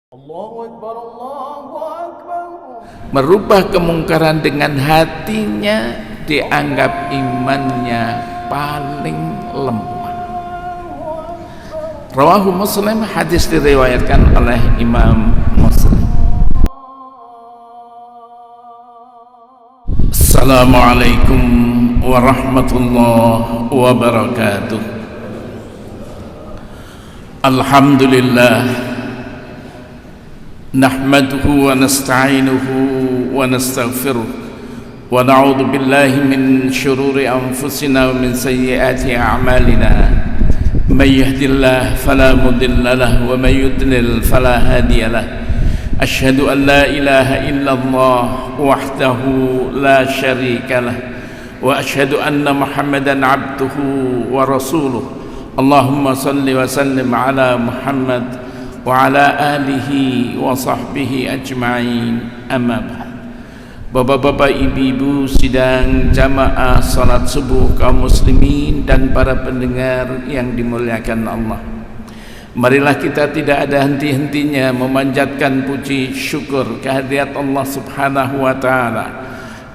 Allahu Akbar, Allahu Akbar. Merubah kemungkaran dengan hatinya dianggap imannya paling lemah. Rawahu Muslim, hadis diriwayatkan oleh Imam Muslim. Assalamualaikum warahmatullahi wabarakatuh. Alhamdulillah, nahmaduhu wa nasta'inuhu wa nastaghfiruh wa na'udzu billahi min shururi anfusina wa min sayyiati a'malina. May yahdihillahu fala mudilla lahu wa may yudlil fala hadiya lahu. Asyhadu an la ilaha illallah wahdahu la syarika lahu wa asyhadu anna Muhammadan abduhu wa rasuluh. Allahumma salli wa sallim ala Muhammad wa ala alihi wa sahbihi ajma'in, amma ba'd. Bapak-bapak, ibu-ibu sidang jamaah salat subuh kaum muslimin dan para pendengar yang dimuliakan Allah, marilah kita tidak ada henti-hentinya memanjatkan puji syukur kehadirat Allah subhanahu wa ta'ala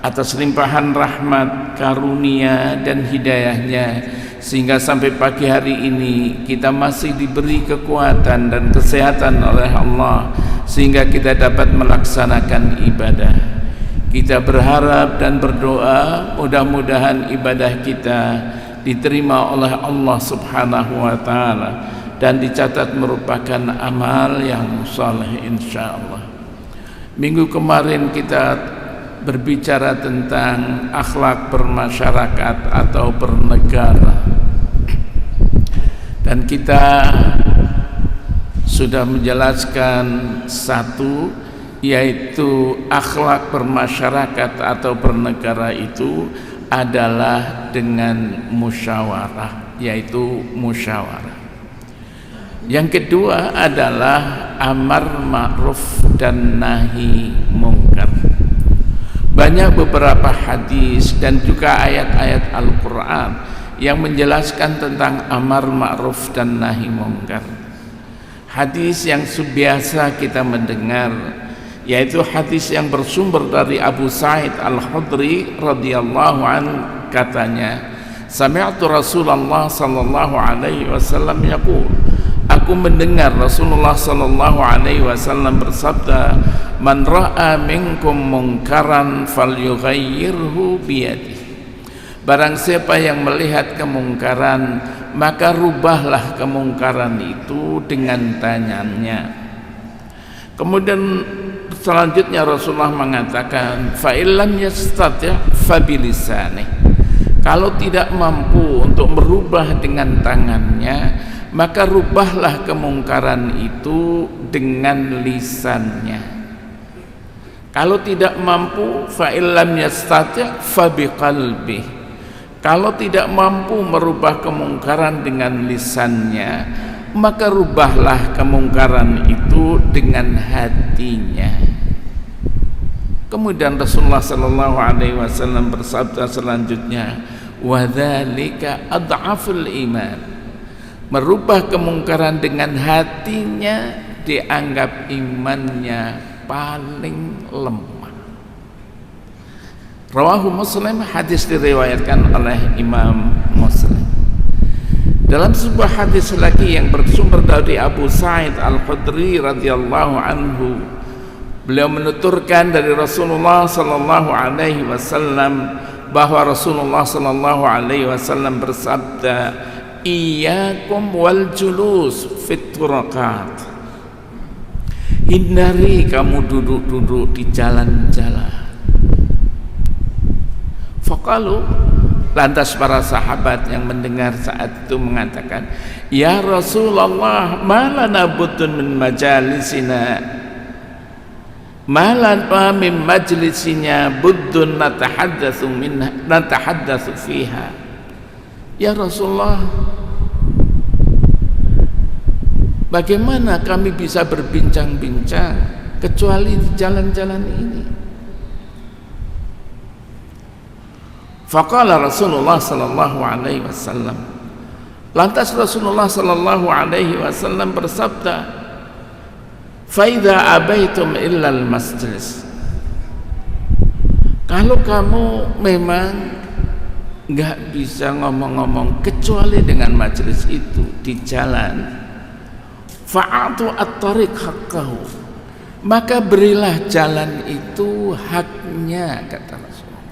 atas limpahan rahmat, karunia dan hidayahnya, sehingga sampai pagi hari ini kita masih diberi kekuatan dan kesehatan oleh Allah sehingga kita dapat melaksanakan ibadah. Kita berharap dan berdoa mudah-mudahan ibadah kita diterima oleh Allah subhanahu wa ta'ala dan dicatat merupakan amal yang saleh insyaallah. Minggu kemarin kita berbicara tentang akhlak bermasyarakat atau bernegara, dan kita sudah menjelaskan satu, yaitu akhlak bermasyarakat atau bernegara itu adalah dengan musyawarah, yaitu musyawarah. Yang kedua adalah amar ma'ruf dan nahi mungkar. Banyak beberapa hadis dan juga ayat-ayat Al-Quran yang menjelaskan tentang amar ma'ruf dan nahi mungkar. Hadis yang biasa kita mendengar, yaitu hadis yang bersumber dari Abu Sa'id Al-Khudri radhiyallahu anhu, katanya, sami'tu Rasulullah sallallahu alaihi wasallam yaqul, aku mendengar Rasulullah sallallahu alaihi wasallam bersabda, man ra'a minkum munkaran falyughayyirhu biyadihi. Barang siapa yang melihat kemungkaran, maka rubahlah kemungkaran itu dengan tangannya. Kemudian selanjutnya Rasulullah mengatakan, fa illam yastati' fa bilisanih. Kalau tidak mampu untuk merubah dengan tangannya, maka rubahlah kemungkaran itu dengan lisannya. Kalau tidak mampu, fa illam yastati' fa biqalbihi. Kalau tidak mampu merubah kemungkaran dengan lisannya, maka rubahlah kemungkaran itu dengan hatinya. Kemudian Rasulullah sallallahu alaihi wasallam bersabda selanjutnya, wa dzalika adhaful iman. Merubah kemungkaran dengan hatinya dianggap imannya paling lemah. Rawahu Muslim, hadis diriwayatkan oleh Imam Muslim. Dalam sebuah hadis lagi yang bersumber dari Abu Sa'id Al-Khudri radhiyallahu anhu, beliau menuturkan dari Rasulullah sallallahu alaihi wasallam bahwa Rasulullah sallallahu alaihi wasallam bersabda, iyyakum wal julus fit turaqat. Hindari kamu duduk-duduk di jalan-jalan. Faqalu, lantas para sahabat yang mendengar saat itu mengatakan, ya Rasulullah, malana butun min majalisina, malana min majlisinya buddun natahaddatsu fiha. Ya Rasulullah, bagaimana kami bisa berbincang-bincang kecuali di jalan-jalan ini? Faqala Rasulullah sallallahu alaihi wasallam, lantas Rasulullah sallallahu alaihi wasallam bersabda, fa idza abaitum illa al majlis, kalau kamu memang nggak bisa ngomong-ngomong kecuali dengan majelis itu di jalan, fa'atu at-tariq haqqahu, maka berilah jalan itu haknya, kata Rasulullah.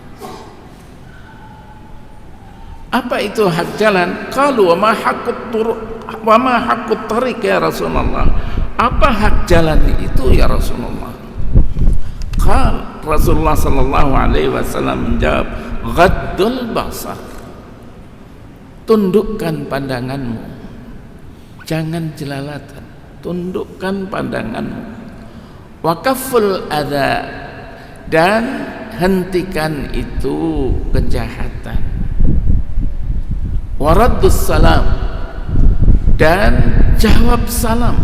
Apa itu hak jalan? Qalu wa ma haqqut tariq ya Rasulullah, apa hak jalan itu ya Rasulullah? Rasulullah sallallahu alaihi wasallam menjawab, ghaddul basar, tundukkan pandanganmu, jangan jelalatan, tundukkan pandanganmu. Wa kafful adza, dan hentikan itu kejahatan. Wa raddus salam, dan jawab salam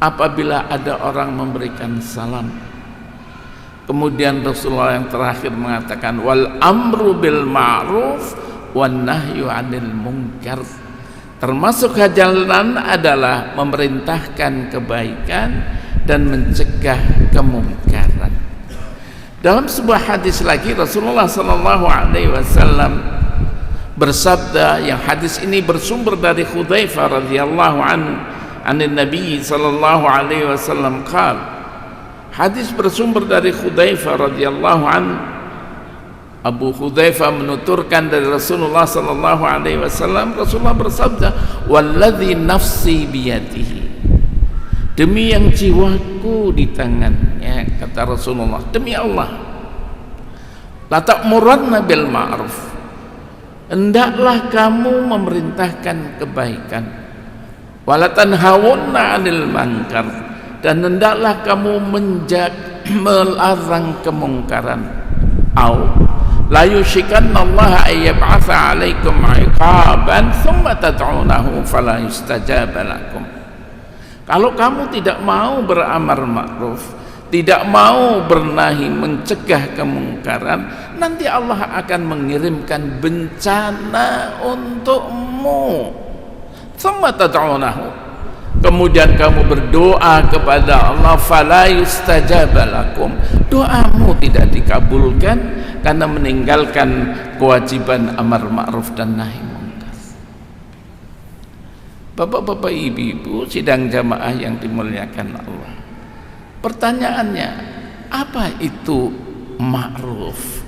apabila ada orang memberikan salam. Kemudian Rasulullah yang terakhir mengatakan, wal amru bil ma'ruf wan nahyu 'anil munkar, termasuk jalan adalah memerintahkan kebaikan dan mencegah kemungkaran. Dalam sebuah hadis lagi Rasulullah sallallahu alaihi wasallam bersabda, yang hadis ini bersumber dari Hudzaifah radhiyallahu anhu anin Nabi sallallahu alaihi wasallam qala, hadis bersumber dari Hudzaifah radhiyallahu anhu. Abu Hudzaifah menuturkan dari Rasulullah sallallahu alaihi wasallam, Rasulullah bersabda, walladzi nafsi biyadihi, demi yang jiwaku di tangannya, kata Rasulullah, demi Allah, la ta'muranna bil ma'ruf, hendaklah kamu memerintahkan kebaikan, wala tanhawunna 'anil munkar, dan hendaklah kamu melarang kemungkaran. Au la yushikanna Allah ayyab'atha 'alaikum 'iqaban thumma tad'unahu fala yustajaba lakum. Kalau kamu tidak mau beramar ma'ruf, tidak mau bernahi mencegah kemungkaran, nanti Allah akan mengirimkan bencana untukmu. Thumma tad'unahu, kemudian kamu berdoa kepada Allah, fala yustajaba lakum, doamu tidak dikabulkan karena meninggalkan kewajiban amar ma'ruf dan nahi munkar. Bapak-bapak, ibu-ibu, sidang jamaah yang dimuliakan Allah, pertanyaannya, apa itu ma'ruf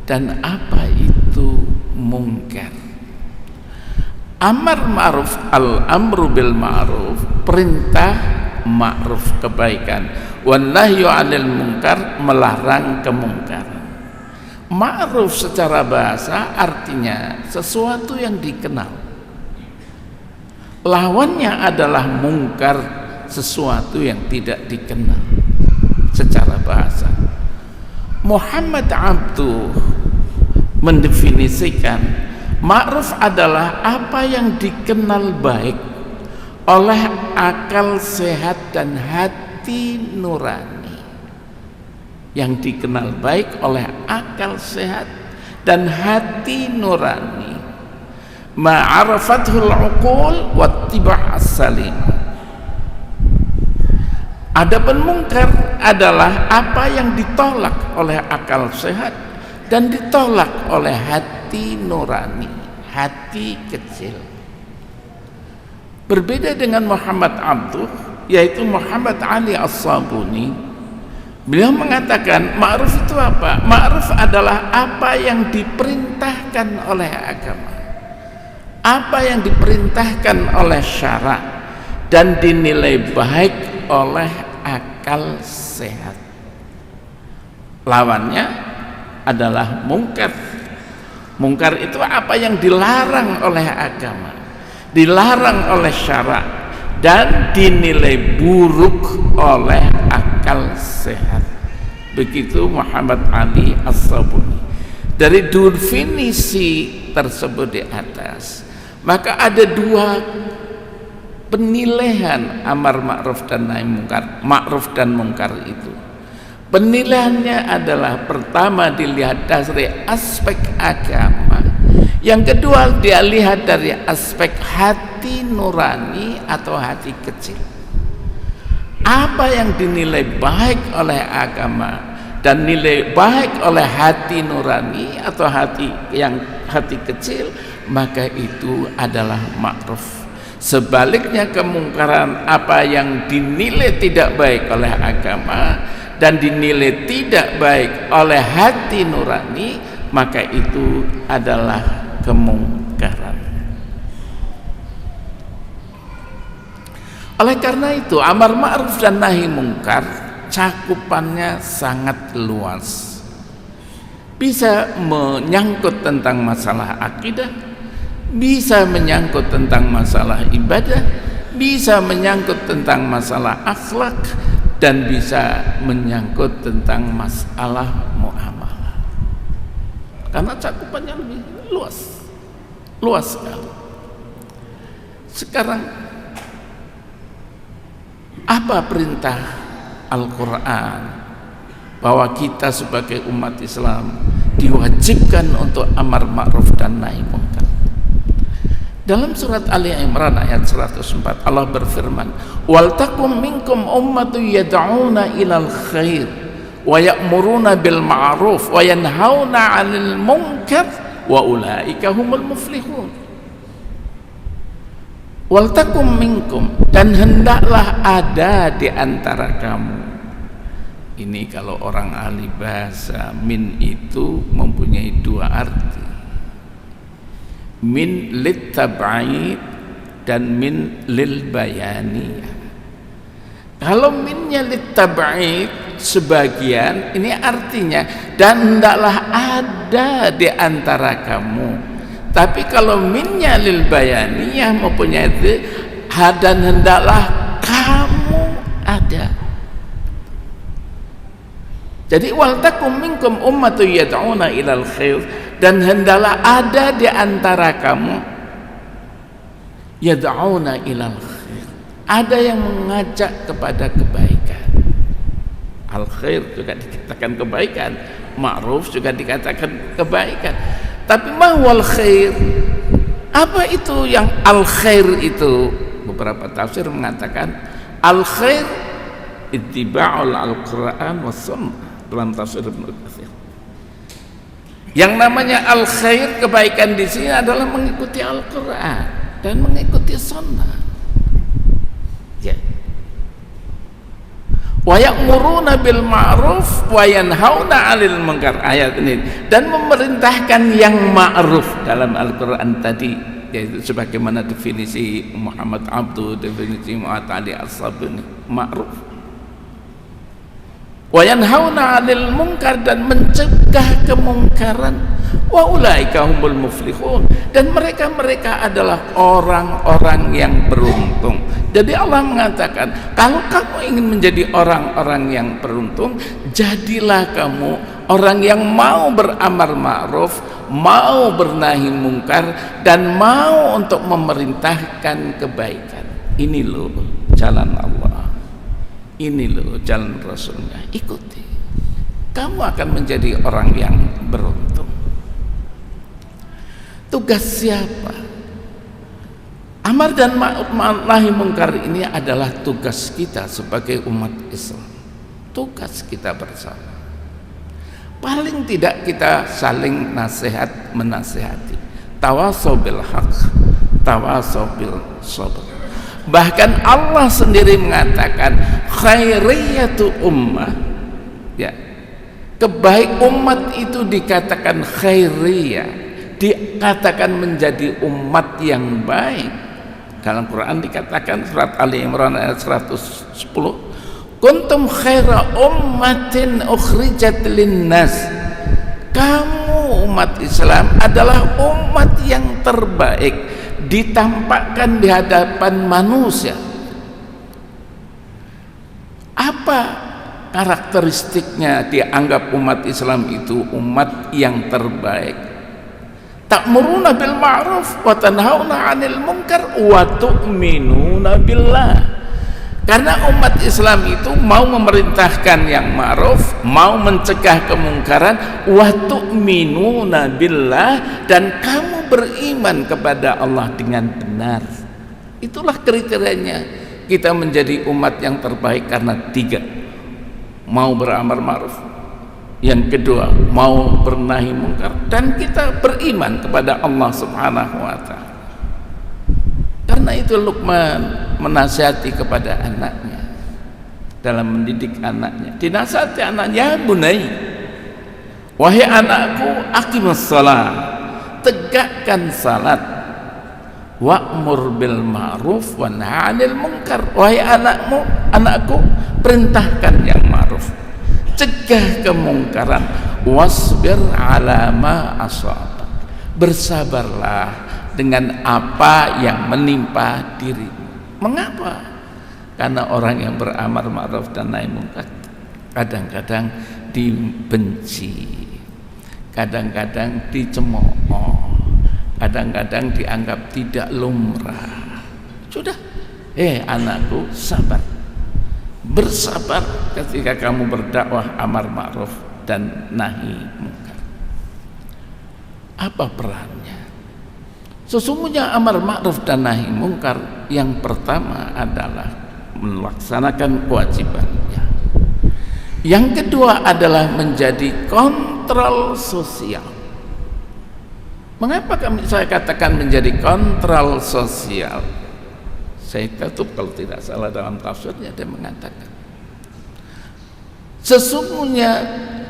dan apa itu munkar? Amar ma'ruf, al-amru bil ma'ruf, perintah ma'ruf kebaikan, wan nahyu 'anil munkar, melarang kemungkaran. Ma'ruf secara bahasa artinya sesuatu yang dikenal. Lawannya adalah mungkar, sesuatu yang tidak dikenal secara bahasa. Muhammad Abduh mendefinisikan ma'ruf adalah apa yang dikenal baik oleh akal sehat dan hati nurani. Yang dikenal baik oleh akal sehat dan hati nurani. Ma'arafathul uqul wattiba'as salim. Adapun mungkar adalah apa yang ditolak oleh akal sehat dan ditolak oleh hati nurani, hati kecil. Berbeda dengan Muhammad Abduh, yaitu Muhammad Ali As-Sabuni, beliau mengatakan ma'ruf itu apa? Ma'ruf adalah apa yang diperintahkan oleh agama, apa yang diperintahkan oleh syara dan dinilai baik oleh akal sehat. Lawannya adalah mungkar. Mungkar itu apa yang dilarang oleh agama, dilarang oleh syara dan dinilai buruk oleh akal sehat. Begitu Muhammad Ali As-Sabuni. Dari definisi tersebut di atas, maka ada dua penilaian amar ma'ruf dan nahi mungkar, ma'ruf dan mungkar itu. Penilaiannya adalah, pertama dilihat dari aspek agama, yang kedua dia lihat dari aspek hati nurani atau hati kecil. apa yang dinilai baik oleh agama dan nilai baik oleh hati nurani atau hati kecil, maka itu adalah ma'ruf. Sebaliknya kemungkaran, apa yang dinilai tidak baik oleh agama dan dinilai tidak baik oleh hati nurani, maka itu adalah kemungkaran. Oleh karena itu, amar ma'ruf dan nahi mungkar cakupannya sangat luas. Bisa menyangkut tentang masalah akidah, bisa menyangkut tentang masalah ibadah, bisa menyangkut tentang masalah akhlak, dan bisa menyangkut tentang masalah muamalah. Karena cakupannya lebih luas sekali. Sekarang, apa perintah Al-Quran bahwa kita sebagai umat Islam diwajibkan untuk amar ma'ruf dan nahi munkar? Dalam surat Ali Imran ayat 104 Allah berfirman, wal takum minkum ummatun yad'una ilal khair wa ya'muruna bil ma'ruf wa yanhauna 'anil munkar wa ulaika humul muflihun. Wal takum minkum, dan hendaklah ada di antara kamu. Ini kalau orang ahli bahasa, min itu mempunyai dua arti. Min lit tab'id dan min lil bayani. Kalau minnya lit tab'id sebagian, ini artinya dan hendaklah ada di antara kamu. Tapi kalau minnya lil bayaniyah mempunyai itu, dan hendaklah kamu ada. Jadi wal takum minkum ummatun yad'una ilal khair, dan hendaklah ada di antara kamu yad'una ilal khair, ada yang mengajak kepada kebaikan. Al khair juga dikatakan kebaikan, ma'ruf juga dikatakan kebaikan. Tapi mahwal khair, apa itu yang al khair itu? Beberapa tafsir mengatakan al khair ittiba'ul al-Quran was sunnah, dalam tafsir Ibnu Katsir. Yang namanya al khair, kebaikan di sini adalah mengikuti Al-Quran dan mengikuti sunnah. Ya. Wa ya'muruna bil ma'ruf wa yanhauna 'anil munkar, ayat ini, dan memerintahkan yang ma'ruf dalam Al-Qur'an tadi, yaitu sebagaimana definisi Muhammad Abdu, definisi Mu'atali As-Sabuni, ma'ruf. Wa yanhauna 'anil munkar, dan mencegah kemungkaran. Wa ulaika humul muflihun, dan mereka adalah orang-orang yang beruntung. Jadi Allah mengatakan, kalau kamu ingin menjadi orang-orang yang beruntung, jadilah kamu orang yang mau beramar ma'ruf, mau bernahi mungkar, dan mau untuk memerintahkan kebaikan. Ini loh jalan Allah, ini loh jalan Rasulnya, ikuti. Kamu akan menjadi orang yang beruntung. Tugas siapa? Amar dan nahi mungkar ini adalah tugas kita sebagai umat Islam, tugas kita bersama. Paling tidak kita saling nasihat menasihati, tawasau bil haq, tawasau bil sabr. Bahkan Allah sendiri mengatakan khairiyatu ummah, ya, kebaik umat itu dikatakan khairiyah, dikatakan menjadi umat yang baik. Dalam Quran dikatakan, surat Ali Imran ayat 110, kuntum khaira ummatin ukhrijat linnas, kamu umat Islam adalah umat yang terbaik, ditampakkan di hadapan manusia. Apa karakteristiknya dianggap umat Islam itu umat yang terbaik? Ta'muruna bil ma'ruf wa tanhauna 'anil munkar wa tu'minuna billah. Karena umat Islam itu mau memerintahkan yang ma'ruf, mau mencegah kemungkaran, wa tu'minuna billah, dan kamu beriman kepada Allah dengan benar. Itulah kriterianya. kita menjadi umat yang terbaik karena 3: mau beramar ma'ruf, yang kedua mau bernahi mungkar, dan kita beriman kepada Allah Subhanahu wa ta'ala. Karena itu Luqman menasihati kepada anaknya dalam mendidik anaknya. Dinasihati anaknya, bunai, wahai anakku, aqimus shalah, tegakkan salat, wa'mur bil ma'ruf wa nahi 'anil munkar. Wahai anakku, perintahkan yang ma'ruf, cegah kemungkaran, wasbir 'ala ma asabak, bersabarlah dengan apa yang menimpa dirimu. Mengapa? Karena orang yang beramar ma'ruf dan nahi mungkar kadang-kadang dibenci, kadang-kadang dicemooh, kadang-kadang dianggap tidak lumrah. Sudah, anakku, sabar, bersabar ketika kamu berdakwah amar ma'ruf dan nahi mungkar. Apa perannya? Sesungguhnya amar ma'ruf dan nahi mungkar yang pertama adalah melaksanakan kewajibannya. Yang kedua adalah menjadi kontrol sosial. Mengapa saya katakan menjadi kontrol sosial? Saya tutup kalau tidak salah dalam tafsirnya, dia mengatakan sesungguhnya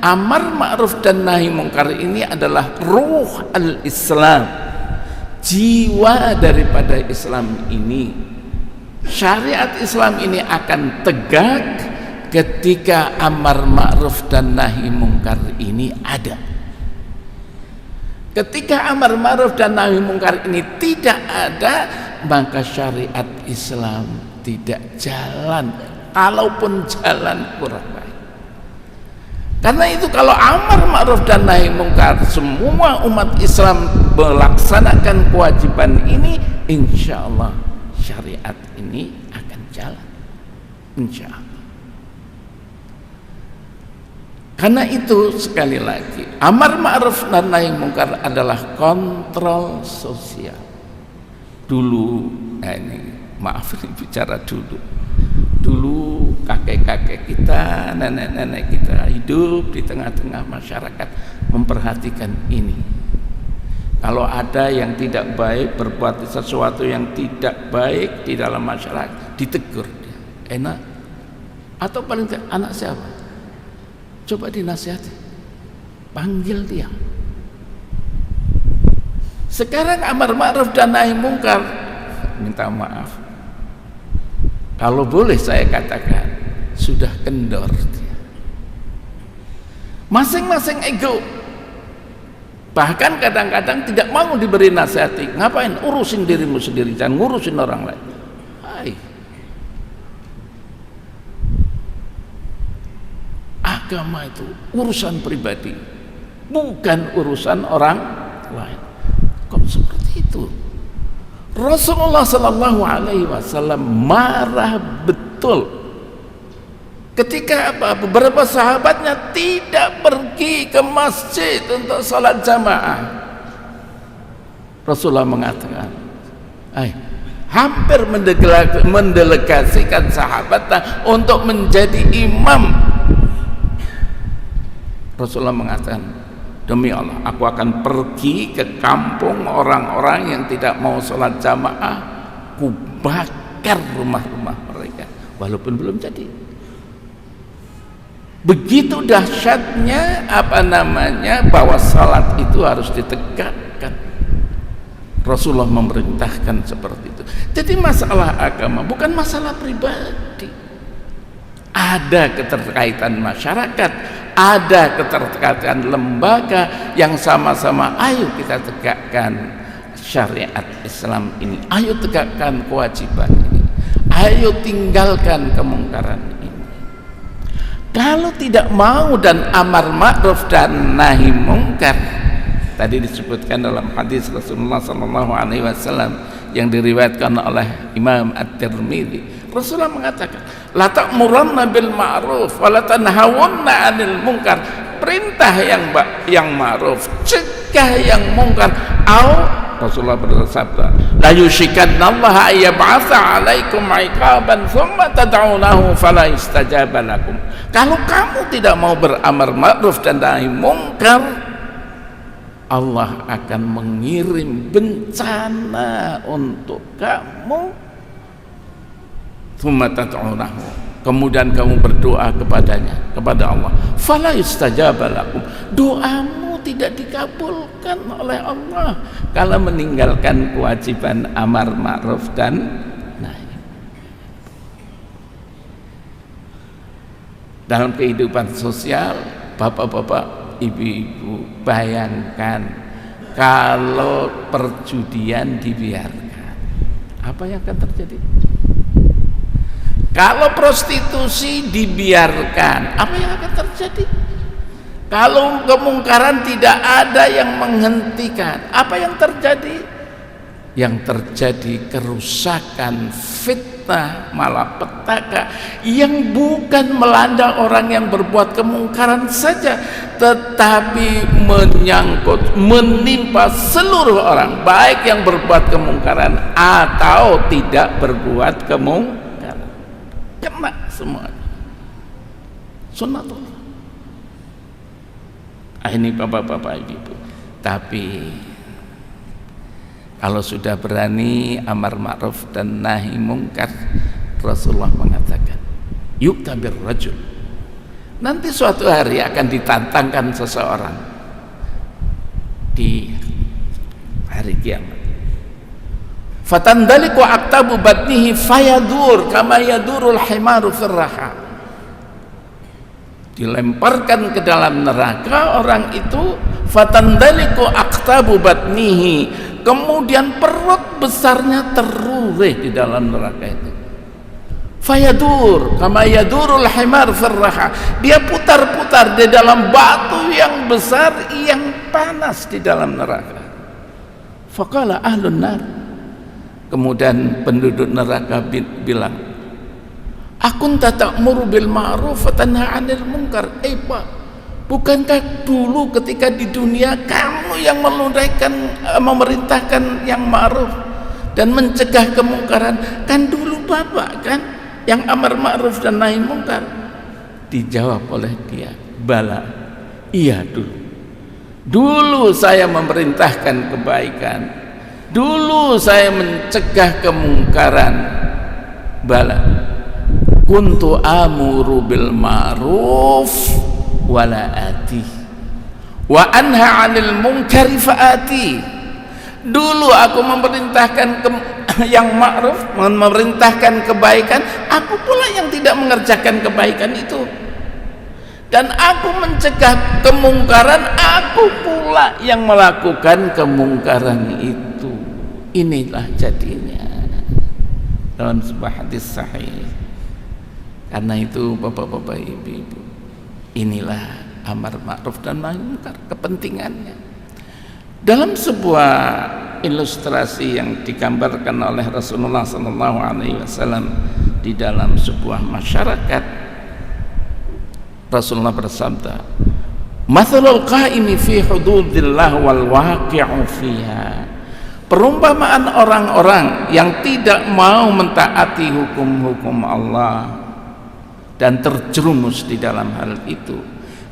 amar ma'ruf dan nahi mungkar ini adalah ruh al-Islam, jiwa daripada Islam ini. Syariat Islam ini akan tegak ketika amar ma'ruf dan nahi mungkar ini ada. Ketika amar ma'ruf dan nahi mungkar ini tidak ada, maka syariat Islam tidak jalan, kalaupun jalan kurang baik. Karena itu kalau amar ma'ruf dan nahi mungkar semua umat Islam melaksanakan kewajiban ini, insya Allah syariat ini akan jalan, insya Allah. Karena itu sekali lagi amar ma'ruf dan nahi mungkar adalah kontrol sosial. Dulu, maaf ini bicara dulu kakek-kakek kita, nenek-nenek kita hidup di tengah-tengah masyarakat memperhatikan ini. Kalau ada yang tidak baik, berbuat sesuatu yang tidak baik di dalam masyarakat, ditegur dia. Enak atau paling tidak, anak siapa? Coba dinasihati, panggil dia. Sekarang amar ma'ruf dan nahi mungkar, minta maaf, kalau boleh saya katakan, sudah kendor dia. Masing-masing ego, bahkan kadang-kadang tidak mau diberi nasihati. Ngapain? Urusin dirimu sendiri, jangan ngurusin orang lain. Agama itu urusan pribadi, bukan urusan orang lain. Kok seperti itu? Rasulullah Sallallahu Alaihi Wasallam marah betul ketika beberapa sahabatnya tidak pergi ke masjid untuk sholat jamaah. Rasulullah mengatakan, hampir mendelegasikan sahabatnya untuk menjadi imam. Rasulullah mengatakan, demi Allah, aku akan pergi ke kampung orang-orang yang tidak mau sholat jamaah, ku bakar rumah-rumah mereka, walaupun belum jadi. Begitu dahsyatnya bahwa salat itu harus ditegakkan. Rasulullah memerintahkan seperti itu. Jadi masalah agama bukan masalah pribadi. Ada keterkaitan masyarakat, ada keterkaitan lembaga yang sama-sama ayo kita tegakkan syariat Islam ini, ayo tegakkan kewajiban ini, ayo tinggalkan kemungkaran ini. Kalau tidak mau dan amar ma'ruf dan nahi mungkar, tadi disebutkan dalam hadis Rasulullah SAW yang diriwayatkan oleh Imam At-Tirmidzi, Rasulullah mengatakan, la ta'muranna bil ma'ruf wa la tanhawunna 'anil munkar. Perintah yang ma'ruf, cegah yang mungkar. Rasulullah bersabda, la yushikannallaha ayyab'atsa 'alaikum 'iqaban thumma tad'unahu fala istajaba lakum. Kalau kamu tidak mau beramar ma'ruf dan nahi mungkar, Allah akan mengirim bencana untuk kamu. Thumma tad'unahu, kemudian kamu berdoa kepadanya, kepada Allah, fala istajaba lakum, doamu tidak dikabulkan oleh Allah kalau meninggalkan kewajiban amar ma'ruf dan nahi. Dalam kehidupan sosial, bapak-bapak, ibu-ibu, bayangkan kalau perjudian dibiarkan, apa yang akan terjadi? Kalau prostitusi dibiarkan, apa yang akan terjadi? Kalau kemungkaran tidak ada yang menghentikan, apa yang terjadi? Yang terjadi kerusakan, fitnah, malapetaka yang bukan melanda orang yang berbuat kemungkaran saja, tetapi menyangkut, menimpa seluruh orang, baik yang berbuat kemungkaran atau tidak berbuat kemungkaran, kena semuanya. Sunnatullah. Ini bapak-bapak, ibu. Tapi kalau sudah berani amar ma'ruf dan nahi mungkar, Rasulullah mengatakan, yuktabir rajul, nanti suatu hari akan ditantangkan seseorang di hari kiamat. Fatandaliku aktabu batnihi fayadur kama yadurul himaru firraha. Dilemparkan ke dalam neraka orang itu, fatandaliku aktabu batnihi, kemudian perut besarnya terureh di dalam neraka itu. Fayadur kama yadurul himar firraha, dia putar-putar di dalam batu yang besar yang panas di dalam neraka. Faqala ahlun nar, kemudian penduduk neraka bilang, akunta ta'muru bil ma'ruf wa tanha 'anil munkar. Pak, bukankah dulu ketika di dunia kamu yang memerintahkan yang ma'ruf dan mencegah kemungkaran? Kan dulu Bapak kan yang amar ma'ruf dan nahi mungkar. Dijawab oleh dia, bala, iya dulu saya memerintahkan kebaikan, dulu saya mencegah kemungkaran. Bala, kuntu amuru bil ma'ruf wala ati wa anha 'anil munkari faati. Dulu aku memerintahkan yang ma'ruf, memerintahkan kebaikan, aku pula yang tidak mengerjakan kebaikan itu. Dan aku mencegah kemungkaran, aku pula yang melakukan kemungkaran itu. Inilah jadinya dalam sebuah hadis sahih. Karena itu bapak-bapak, ibu-ibu, inilah amar ma'ruf dan nahi mungkar, kepentingannya. Dalam sebuah ilustrasi yang digambarkan oleh Rasulullah SAW di dalam sebuah masyarakat, Rasulullah bersabda, mathalul qaimi fi hududillah wal waqi'u fiha, perumpamaan orang-orang yang tidak mau mentaati hukum-hukum Allah dan terjerumus di dalam hal itu,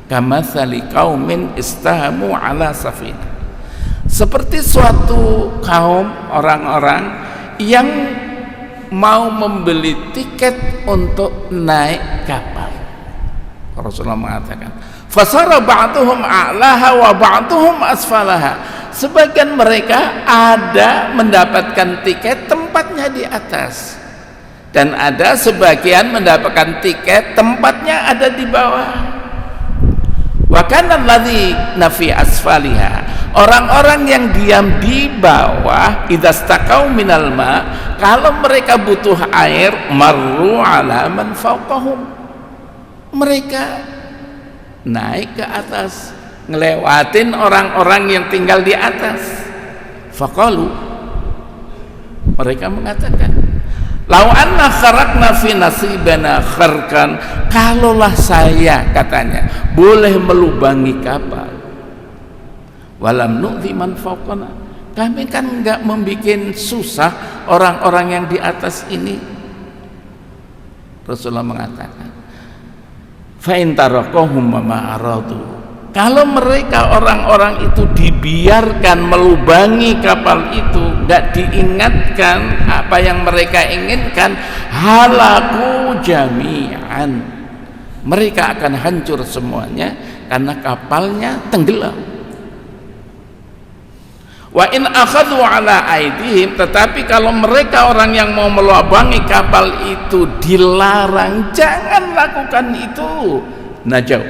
kamatsali qaumin istahamu ala safinah, seperti suatu kaum orang-orang yang mau membeli tiket untuk naik kapal. Rasulullah mengatakan, fasara ba'duhum a'laha wa ba'duhum asfalaha, sebagian mereka ada mendapatkan tiket tempatnya di atas, dan ada sebagian mendapatkan tiket tempatnya ada di bawah. Wa kana alladzi nafi asfaliha, orang-orang yang diam di bawah, idastaqau minal ma, kalau mereka butuh air, marru ala man fawqahum, mereka naik ke atas, ngelewatin orang-orang yang tinggal di atas. Faqalu, mereka mengatakan, lau anna kharakna fi nasibana kharkan, kalaulah saya, katanya, boleh melubangi kapal, walam nu'ti man fawqana, Kami kan enggak membuat susah orang-orang yang di atas ini. Rasulullah mengatakan, fa in tarakahum ma aradu. Kalau mereka orang-orang itu dibiarkan melubangi kapal itu, enggak diingatkan apa yang mereka inginkan, halaku jami'an. Mereka akan hancur semuanya karena kapalnya tenggelam. Wa in akhadhu ala aidihim, tetapi kalau mereka orang yang mau melubangi kapal itu dilarang, jangan lakukan itu, najau,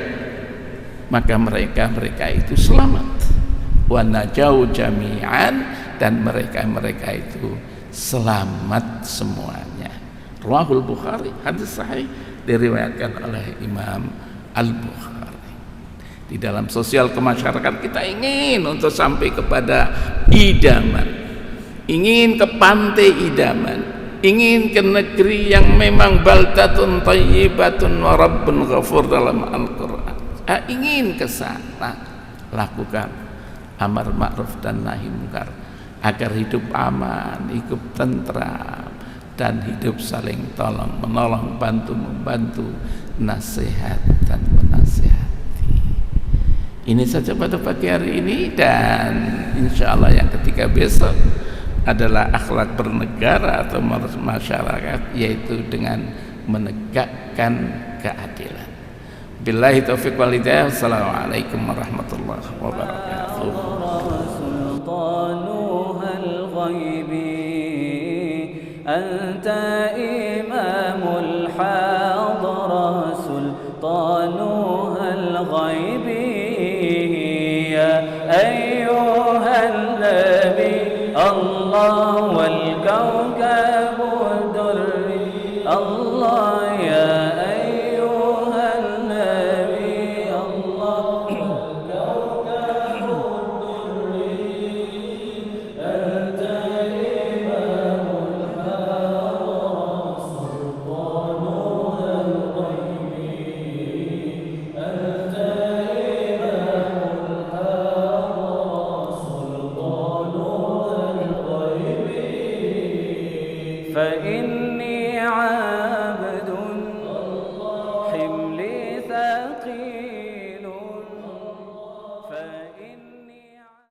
maka mereka itu selamat. Wa najau jami'an, dan mereka itu selamat semuanya. Rawahul Bukhari, hadis sahih diriwayatkan oleh Imam Al-Bukhari. Di dalam sosial kemasyarakatan kita ingin untuk sampai kepada idaman, ingin ke pantai idaman, ingin ke negeri yang memang baldatun thayyibatun wa rabbun ghafur dalam Al-Quran. Ingin ke sana, lakukan amar ma'ruf dan nahi munkar agar hidup aman, hidup tentram, dan hidup saling tolong menolong, bantu membantu, nasihat dan menasihati. Ini saja pada pagi hari ini, dan insya Allah yang ketiga besok adalah akhlak bernegara atau masyarakat, yaitu dengan menegakkan keadilan. Billahi taufiq wal hidayah. Assalamualaikum warahmatullahi wabarakatuh. أنت إمام الحاضرة سلطانها الغيب يا أيها النبي الله والكوكب الدري الله يا أيها النبي الله والكوكب الدري أنت فإني